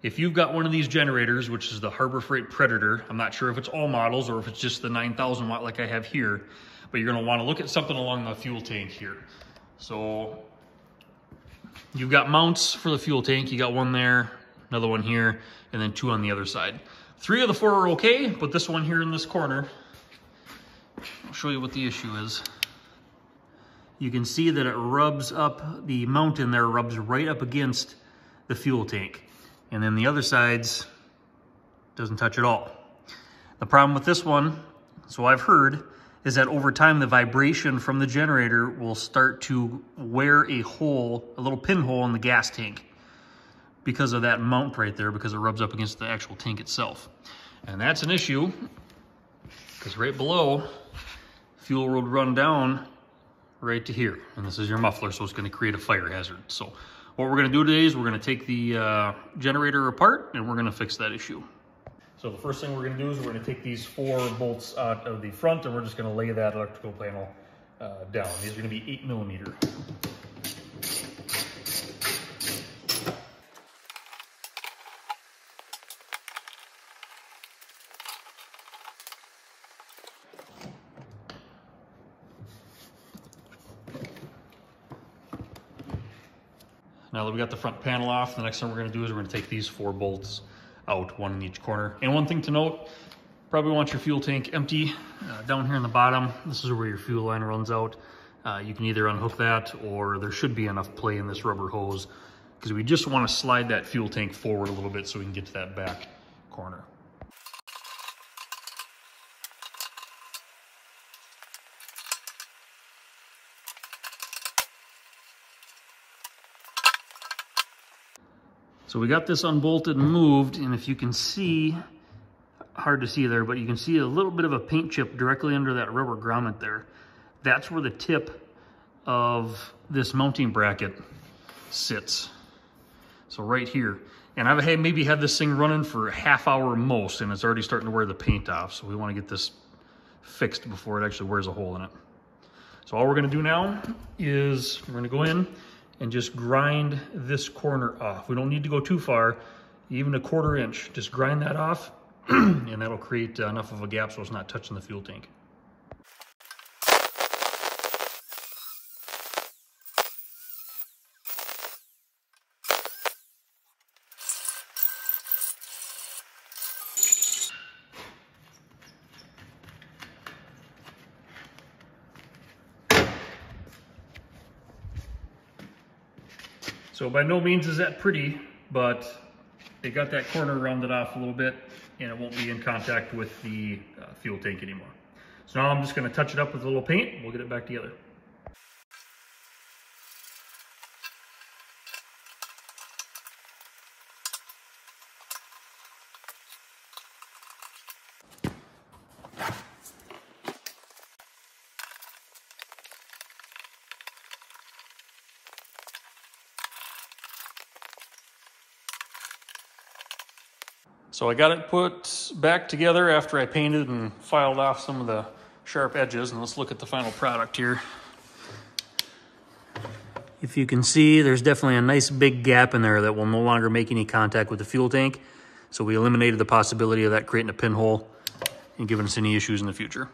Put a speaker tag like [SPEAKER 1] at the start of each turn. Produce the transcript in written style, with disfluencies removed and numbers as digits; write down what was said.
[SPEAKER 1] If you've got one of these generators, which is the Harbor Freight Predator, I'm not sure if it's all models or if it's just the 9,000 watt like I have here, but you're gonna wanna look at something along the fuel tank here. So you've got mounts for the fuel tank. You got one there, another one here, and then 2 on the other side. 3 of the 4 are okay, but this one here in this corner, I'll show you what the issue is. You can see that it rubs up, the mount in there rubs right up against the fuel tank. And then the other sides doesn't touch at all. The problem with this one, so I've heard, is that over time the vibration from the generator will start to wear a hole, a little pinhole in the gas tank because of that mount right there, because it rubs up against the actual tank itself. And that's an issue because right below, fuel would run down right to here. And this is your muffler, so it's gonna create a fire hazard. So what we're gonna do today is we're gonna take the generator apart and we're gonna fix that issue. So the first thing we're gonna do is we're gonna take these 4 bolts out of the front and we're just gonna lay that electrical panel down. These are gonna be 8mm. Now that we got the front panel off, the next thing we're gonna do is we're gonna take these 4 bolts out, 1 in each corner. And one thing to note, probably want your fuel tank empty. Down here in the bottom, this is where your fuel line runs out. You can either unhook that or there should be enough play in this rubber hose because we just wanna slide that fuel tank forward a little bit so we can get to that back corner. So we got this unbolted and moved, and if you can see, hard to see there, but you can see a little bit of a paint chip directly under that rubber grommet there. That's where the tip of this mounting bracket sits. So right here. And I've maybe had this thing running for a half hour most, and it's already starting to wear the paint off. So we want to get this fixed before it actually wears a hole in it. So all we're gonna do now is we're gonna go in and just grind this corner off. We don't need to go too far, even a 1/4 inch. Just grind that off and that'll create enough of a gap so it's not touching the fuel tank. So by no means is that pretty, but they got that corner rounded off a little bit and it won't be in contact with the fuel tank anymore. So now I'm just gonna touch it up with a little paint. We'll get it back together. So I got it put back together after I painted and filed off some of the sharp edges, and let's look at the final product here. If you can see, there's definitely a nice big gap in there that will no longer make any contact with the fuel tank. So we eliminated the possibility of that creating a pinhole and giving us any issues in the future.